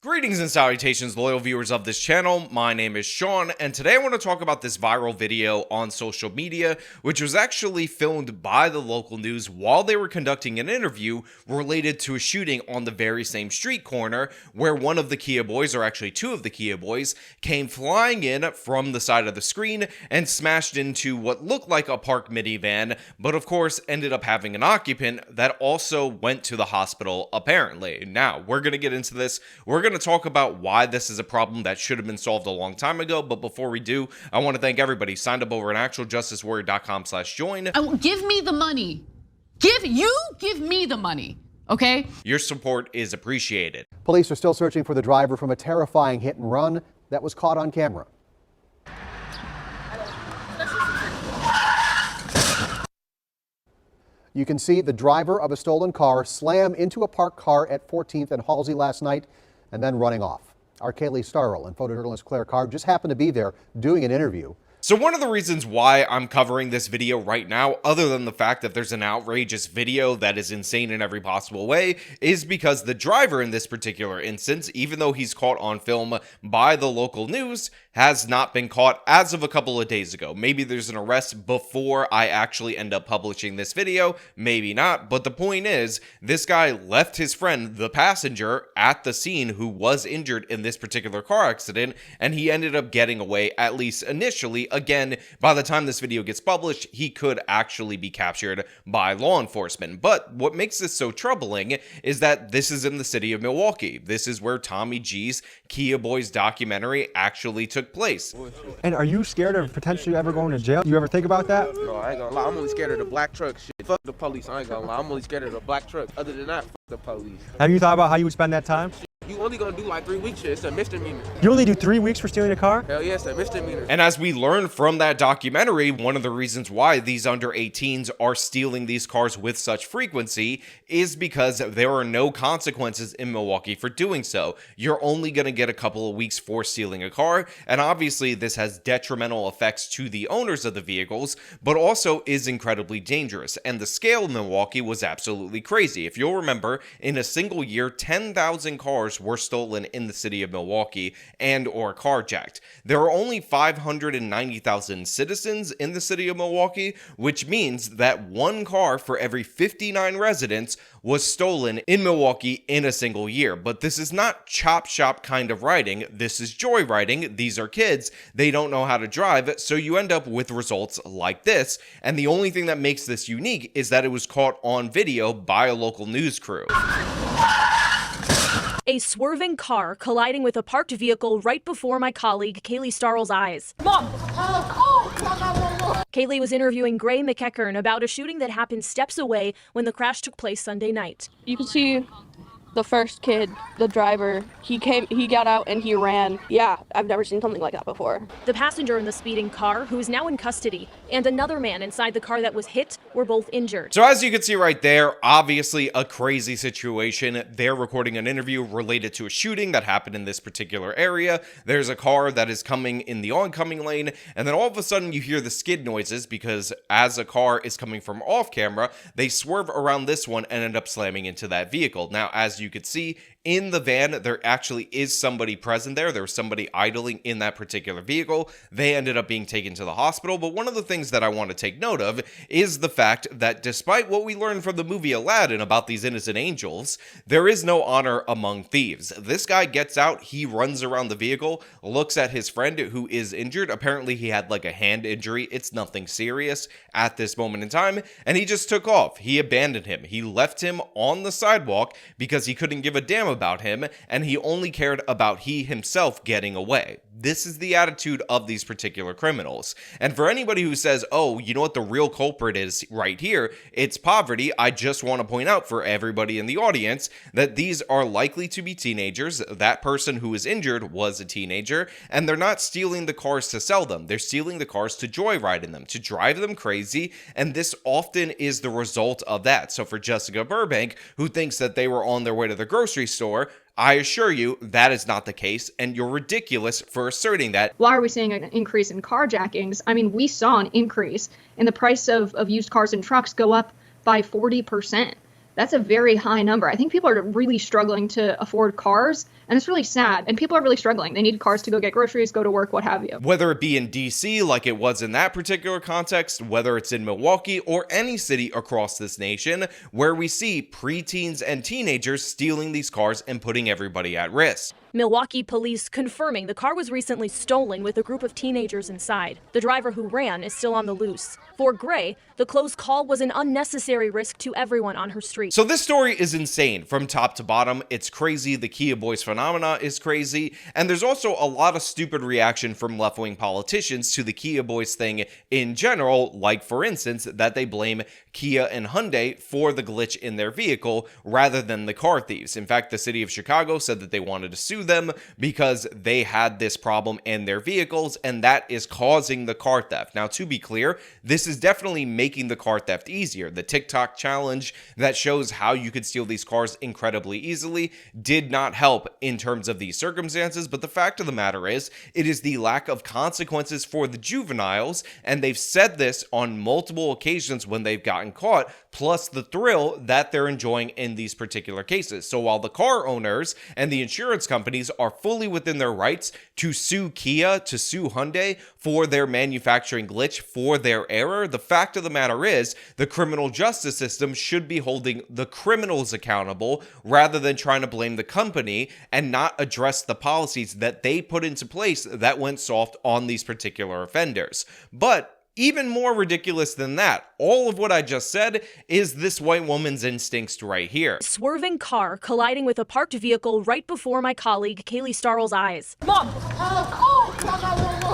Greetings and salutations, loyal viewers of this channel. My name is Sean, and today I want to talk about this viral video on social media, which was actually filmed by the local news while they were conducting an interview related to a shooting on the very same street corner where one of the Kia boys, or actually two of the Kia boys, came flying in from the side of the screen and smashed into what looked like a parked minivan, but of course ended up having an occupant that also went to the hospital apparently. Now, we're going to get into this. We're going to talk about why this is a problem that should have been solved a long time ago, but before we do, I want to thank everybody signed up over at actualjusticewarrior.com/join. Give me the money. Give me the money, okay? Your support is appreciated. Police are still searching for the driver from a terrifying hit and run that was caught on camera. You can see the driver of a stolen car slam into a parked car at 14th and Halsey last night and then running off. Our Kaylee Starrell and photojournalist Claire Carr just happened to be there doing an interview. So one of the reasons why I'm covering this video right now, other than the fact that there's an outrageous video that is insane in every possible way, is because the driver in this particular instance, even though he's caught on film by the local news, has not been caught as of a couple of days ago. Maybe there's an arrest before I actually end up publishing this video, maybe not, but the point is, this guy left his friend, the passenger, at the scene who was injured in this particular car accident, and he ended up getting away, at least initially. Again, by the time this video gets published, he could actually be captured by law enforcement. But what makes this so troubling is that this is in the city of Milwaukee. This is where Tommy G's Kia Boys documentary actually took place. And are you scared of potentially ever going to jail? Do you ever think about that? No, I ain't gonna lie. I'm only scared of the black truck shit. Fuck the police. I ain't gonna lie. I'm only scared of the black truck. Other than that, fuck the police. Have you thought about how you would spend that time? You only gonna do like 3 weeks shit. It's a misdemeanor. You only do 3 weeks for stealing a car? Hell yeah, it's a misdemeanor. And as we learned from that documentary, one of the reasons why these under 18s are stealing these cars with such frequency is because there are no consequences in Milwaukee for doing so. You're only going to get a couple of weeks for stealing a car, and obviously this has detrimental effects to the owners of the vehicles, but also is incredibly dangerous. And the scale in Milwaukee was absolutely crazy. If you'll remember, in a single year, 10,000 cars were stolen in the city of Milwaukee and or carjacked. There are only 590,000 citizens in the city of Milwaukee, which means that one car for every 59 residents was stolen in Milwaukee in a single year. But this is not chop shop kind of riding. This is joyriding. These are kids. They don't know how to drive, so you end up with results like this. And the only thing that makes this unique is that it was caught on video by a local news crew. A swerving car colliding with a parked vehicle right before my colleague Kaylee Starrell's eyes. Mom! Kaylee was interviewing Gray McEachern about a shooting that happened steps away when the crash took place Sunday night. You can see the first kid, the driver, he got out and he ran. Yeah, I've never seen something like that before. The passenger in the speeding car, who is now in custody, and another man inside the car that was hit were both injured. So as you can see right there, obviously a crazy situation. They're recording an interview related to a shooting that happened in this particular area. There's a car that is coming in the oncoming lane, and then all of a sudden you hear the skid noises because as a car is coming from off camera, they swerve around this one and end up slamming into that vehicle. Now, as you could see, in the van, there actually is somebody present there. There was somebody idling in that particular vehicle. They ended up being taken to the hospital. But one of the things that I want to take note of is the fact that despite what we learned from the movie Aladdin about these innocent angels, there is no honor among thieves. This guy gets out, he runs around the vehicle, looks at his friend who is injured. Apparently he had like a hand injury. It's nothing serious at this moment in time. And he just took off. He abandoned him. He left him on the sidewalk because he couldn't give a damn about him, and he only cared about he himself getting away. This is the attitude of these particular criminals. And for anybody who says, oh, you know what the real culprit is right here, it's poverty, I just want to point out for everybody in the audience that these are likely to be teenagers. That person who was injured was a teenager, and they're not stealing the cars to sell them. They're stealing the cars to joyride in them, to drive them crazy, and this often is the result of that. So for Jessica Burbank, who thinks that they were on their way to the grocery store, I assure you that is not the case, and you're ridiculous for asserting that. Why are we seeing an increase in carjackings? I mean, we saw an increase in the price of used cars and trucks go up by 40%. That's a very high number. I think people are really struggling to afford cars, and it's really sad. And people are really struggling. They need cars to go get groceries, go to work, what have you. Whether it be in DC, like it was in that particular context, whether it's in Milwaukee or any city across this nation, where we see preteens and teenagers stealing these cars and putting everybody at risk. Milwaukee police confirming the car was recently stolen with a group of teenagers inside. The driver who ran is still on the loose. For Gray, the close call was an unnecessary risk to everyone on her street. So this story is insane from top to bottom. It's crazy. The Kia Boys phenomena is crazy. And there's also a lot of stupid reaction from left-wing politicians to the Kia Boys thing in general, like for instance, that they blame Kia and Hyundai for the glitch in their vehicle rather than the car thieves. In fact, the city of Chicago said that they wanted to sue them because they had this problem in their vehicles and that is causing the car theft. Now, to be clear, this is definitely making the car theft easier. The TikTok challenge that shows how you could steal these cars incredibly easily did not help in terms of these circumstances, but the fact of the matter is, it is the lack of consequences for the juveniles, and they've said this on multiple occasions when they've gotten caught, plus the thrill that they're enjoying in these particular cases. So while the car owners and the insurance companies are fully within their rights to sue Kia, to sue Hyundai for their manufacturing glitch, for their error, the fact of the matter is the criminal justice system should be holding the criminals accountable rather than trying to blame the company and not address the policies that they put into place that went soft on these particular offenders. But even more ridiculous than that, all of what I just said is this white woman's instincts right here. Swerving car colliding with a parked vehicle right before my colleague Kaylee Starrell's eyes. Mom!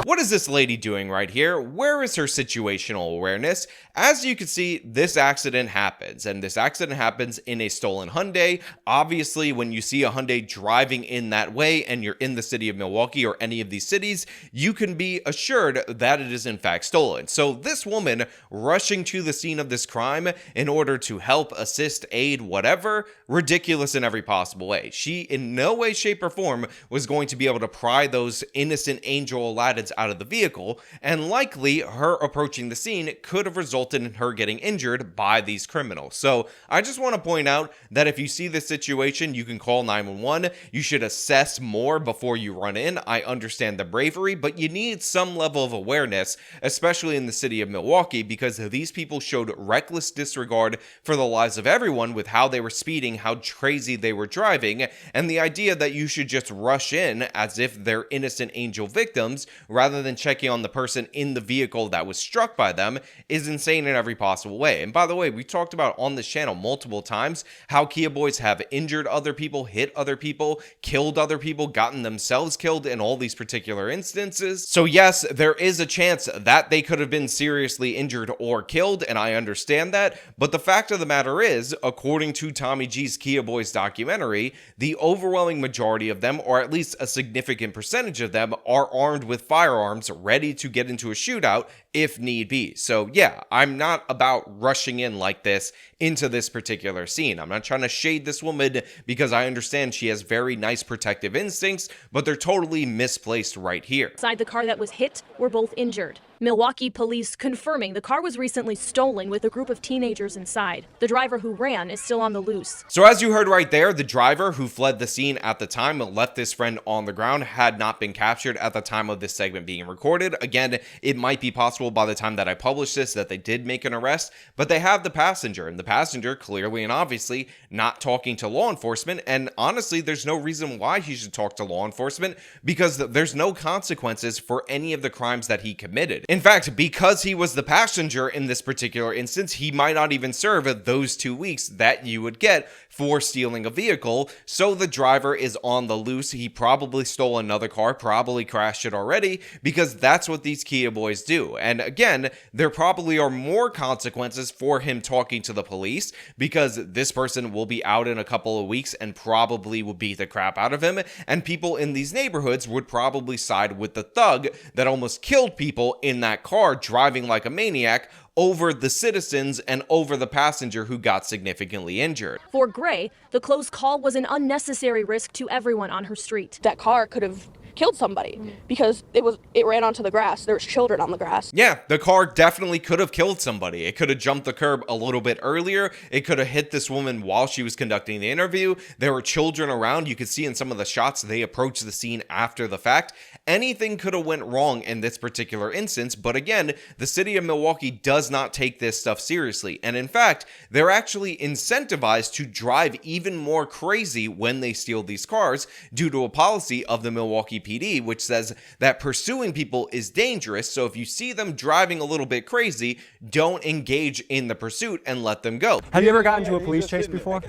What is this lady doing right here? Where is her situational awareness? As you can see, this accident happens, and this accident happens in a stolen Hyundai. Obviously, when you see a Hyundai driving in that way and you're in the city of Milwaukee or any of these cities, you can be assured that it is in fact stolen. So this woman rushing to the scene of this crime in order to help, assist, aid, whatever, ridiculous in every possible way. She in no way, shape, or form was going to be able to pry those innocent Angel Aladdins out of the vehicle, and likely her approaching the scene could have resulted in her getting injured by these criminals. So I just want to point out that if you see this situation, you can call 911. You should assess more before you run in. I understand the bravery, but you need some level of awareness, especially in the city of Milwaukee, because these people showed reckless disregard for the lives of everyone with how they were speeding, how crazy they were driving, and the idea that you should just rush in as if they're innocent angel victims rather than checking on the person in the vehicle that was struck by them is insane in every possible way. And by the way, we talked about on this channel multiple times how Kia Boys have injured other people, hit other people, killed other people, gotten themselves killed in all these particular instances. So yes, there is a chance that they could have been seriously injured or killed, and I understand that, but the fact of the matter is, according to Tommy G's Kia Boys documentary, the overwhelming majority of them, or at least a significant percentage of them, are armed with firearms ready to get into a shootout if need be. So yeah, I'm not about rushing in like this into this particular scene. I'm not trying to shade this woman because I understand she has very nice protective instincts, but they're totally misplaced right here. Inside the car that was hit were both injured. Milwaukee police confirming the car was recently stolen with a group of teenagers inside. The driver who ran is still on the loose. So as you heard right there, the driver who fled the scene at the time and left his friend on the ground had not been captured at the time of this segment being recorded. Again, it might be possible by the time that I publish this that they did make an arrest, but they have the passenger, and the passenger clearly and obviously not talking to law enforcement. And honestly, there's no reason why he should talk to law enforcement because there's no consequences for any of the crimes that he committed. In fact, because he was the passenger in this particular instance, he might not even serve those 2 weeks that you would get for stealing a vehicle. So the driver is on the loose. He probably stole another car, probably crashed it already, because that's what these Kia Boys do. And again, there probably are more consequences for him talking to the police because this person will be out in a couple of weeks and probably will beat the crap out of him. And people in these neighborhoods would probably side with the thug that almost killed people in that car driving like a maniac over the citizens and over the passenger who got significantly injured. For Gray, the close call was an unnecessary risk to everyone on her street. That car could have killed somebody because it ran onto the grass. There was children on the grass. Yeah, the car definitely could have killed somebody. It could have jumped the curb a little bit earlier. It could have hit this woman while she was conducting the interview. There were children around. You could see in some of the shots they approached the scene after the fact. Anything could have went wrong in this particular instance, but again, the city of Milwaukee does not take this stuff seriously. And in fact, they're actually incentivized to drive even more crazy when they steal these cars due to a policy of the Milwaukee PD, which says that pursuing people is dangerous. So if you see them driving a little bit crazy, don't engage in the pursuit and let them go. Have you ever gotten into a police chase before?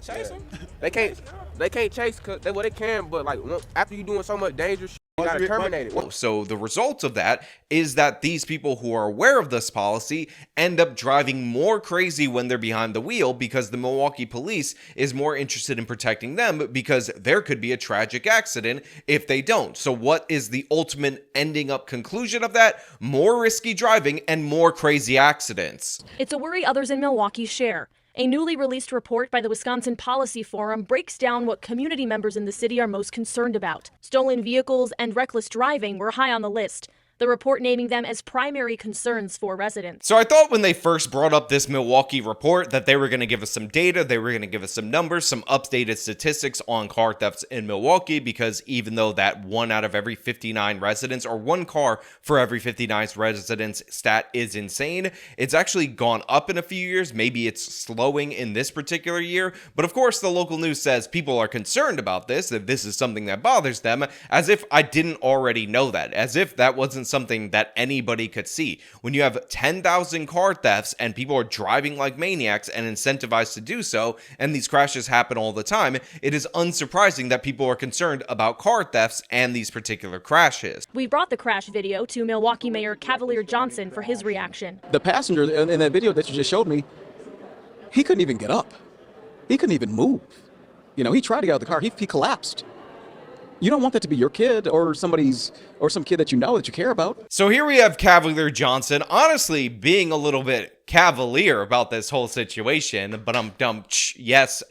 They can't chase cause they can, but like after you doing so much dangerous shit, you gotta terminate it. So the result of that is that these people who are aware of this policy end up driving more crazy when they're behind the wheel because the Milwaukee police is more interested in protecting them because there could be a tragic accident if they don't. So what is the ultimate ending up conclusion of that? More risky driving and more crazy accidents. It's a worry others in Milwaukee share. A newly released report by the Wisconsin Policy Forum breaks down what community members in the city are most concerned about. Stolen vehicles and reckless driving were high on the list, the report naming them as primary concerns for residents. So I thought when they first brought up this Milwaukee report that they were going to give us some data, they were going to give us some numbers, some updated statistics on car thefts in Milwaukee, because even though that 1 out of every 59 residents, or 1 car for every 59 residents stat is insane, it's actually gone up in a few years. Maybe it's slowing in this particular year, but of course the local news says people are concerned about this, that this is something that bothers them, as if I didn't already know that, as if that wasn't something that anybody could see. When you have 10,000 car thefts and people are driving like maniacs and incentivized to do so, and these crashes happen all the time, it is unsurprising that people are concerned about car thefts and these particular crashes. We brought the crash video to Milwaukee Mayor Cavalier Johnson for his reaction. The passenger in that video that you just showed me, he couldn't even get up. He couldn't even move. You know, he tried to get out of the car. He collapsed. You don't want that to be your kid or some kid that you know that you care about. So here we have Cavalier Johnson honestly being a little bit cavalier about this whole situation, but I'm dumb. Yes,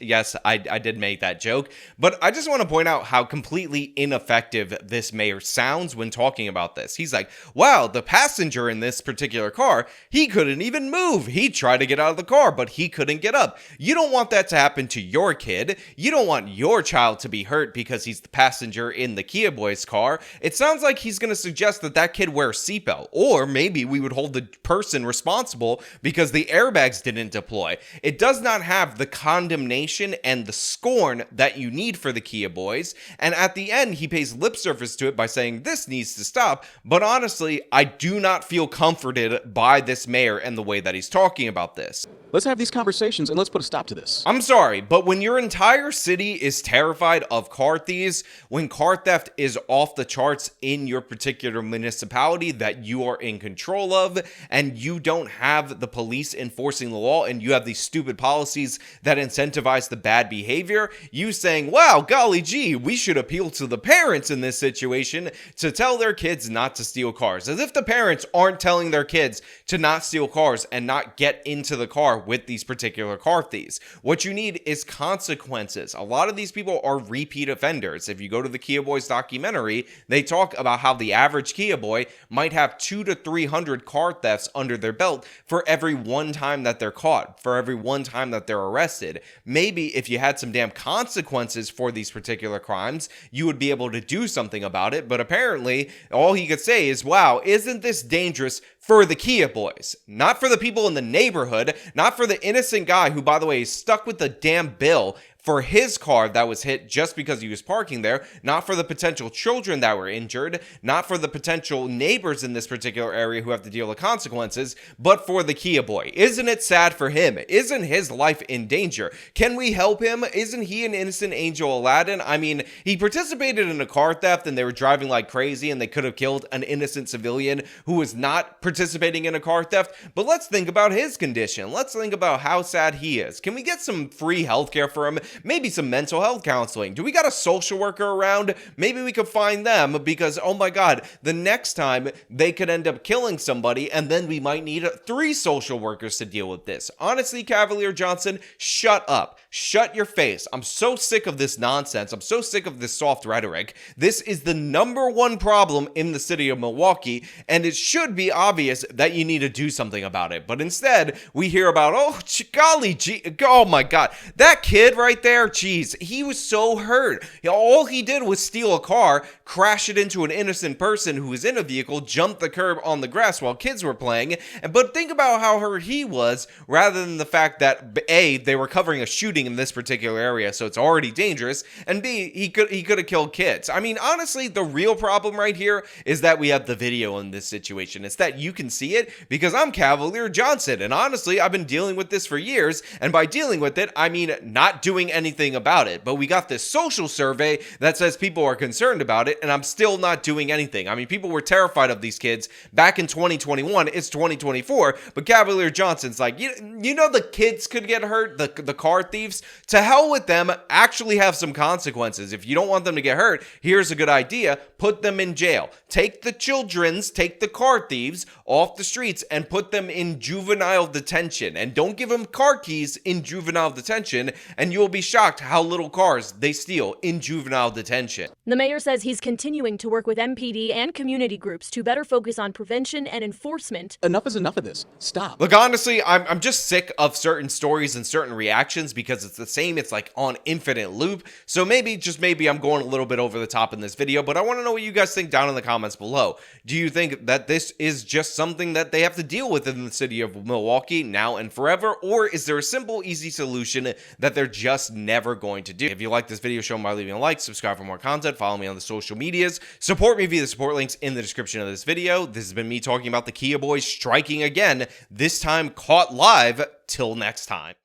I did make that joke, but I just want to point out how completely ineffective this mayor sounds when talking about this. He's like, wow, the passenger in this particular car, he couldn't even move. He tried to get out of the car, but he couldn't get up. You don't want that to happen to your kid. You don't want your child to be hurt because he's the passenger in the Kia Boys car. It sounds like he's going to suggest that that kid wear a seatbelt, or maybe we would hold the person responsible because the airbags didn't deploy. It does not have the condemnation and the scorn that you need for the Kia Boys, and at the end he pays lip service to it by saying this needs to stop, but honestly, I do not feel comforted by this mayor and the way that he's talking about this. Let's have these conversations and let's put a stop to this. I'm sorry, but when your entire city is terrified of car thieves, when car theft is off the charts in your particular municipality that you are in control of, and you don't have the police enforcing the law, and you have these stupid policies that incentivize the bad behavior, you saying, wow, golly gee, we should appeal to the parents in this situation to tell their kids not to steal cars. As if the parents aren't telling their kids to not steal cars and not get into the car with these particular car thieves. What you need is consequences. A lot of these people are repeat offenders. If you go to the Kia Boys documentary, they talk about how the average Kia Boy might have 200 to 300 car thefts under their belt for every one time that they're caught, for every one time that they're arrested. Maybe if you had some damn consequences for these particular crimes, you would be able to do something about it, but apparently all he could say is, wow, isn't this dangerous for the Kia Boys? Not for the people in the neighborhood, not for the innocent guy who, by the way, is stuck with the damn bill for his car that was hit just because he was parking there, not for the potential children that were injured, not for the potential neighbors in this particular area who have to deal with consequences, but for the Kia Boy. Isn't it sad for him? Isn't his life in danger? Can we help him? Isn't he an innocent angel Aladdin? I mean, he participated in a car theft and they were driving like crazy and they could have killed an innocent civilian who was not participating in a car theft, but let's think about his condition. Let's think about how sad he is. Can we get some free healthcare for him? Maybe some mental health counseling. Do we got a social worker around? Maybe we could find them, because oh my god, the next time they could end up killing somebody, and then we might need 3 social workers to deal with this. Honestly, Cavalier Johnson, shut up. Shut your face. I'm so sick of this nonsense. I'm so sick of this soft rhetoric. This is the #1 problem in the city of Milwaukee, and it should be obvious that you need to do something about it. But instead, we hear about, oh my god, that kid right there, geez, he was so hurt. All he did was steal a car, crash it into an innocent person who was in a vehicle, jump the curb on the grass while kids were playing. But think about how hurt he was, rather than the fact that A, they were covering a shooting in this particular area, so it's already dangerous, and B, he could have killed kids. I mean, honestly, the real problem right here is that we have the video in this situation. It's that you can see it, because I'm Cavalier Johnson, and honestly, I've been dealing with this for years, and by dealing with it, I mean not doing anything about it. But we got this social survey that says people are concerned about it, and I'm still not doing anything. I mean, people were terrified of these kids back in 2021. It's 2024, but Cavalier Johnson's like, you know, the kids could get hurt, the car thieves. To hell with them, actually have some consequences. If you don't want them to get hurt, here's a good idea. Put them in jail. Take the car thieves off the streets and put them in juvenile detention. And don't give them car keys in juvenile detention, and you'll be shocked how little cars they steal in juvenile detention. The mayor says he's continuing to work with MPD and community groups to better focus on prevention and enforcement. Enough is enough of this. Stop. Look, honestly, I'm just sick of certain stories and certain reactions, because it's the same. It's like on infinite loop. So maybe, just maybe, I'm going a little bit over the top in this video, but I want to know what you guys think down in the comments below. Do you think that this is just something that they have to deal with in the city of Milwaukee now and forever, or is there a simple, easy solution that they're just never going to do? If you like this video, show them by leaving a like, subscribe for more content, follow me on the social medias, support me via the support links in the description of this video. This has been me talking about the Kia boys striking again, this time caught live. Till next time.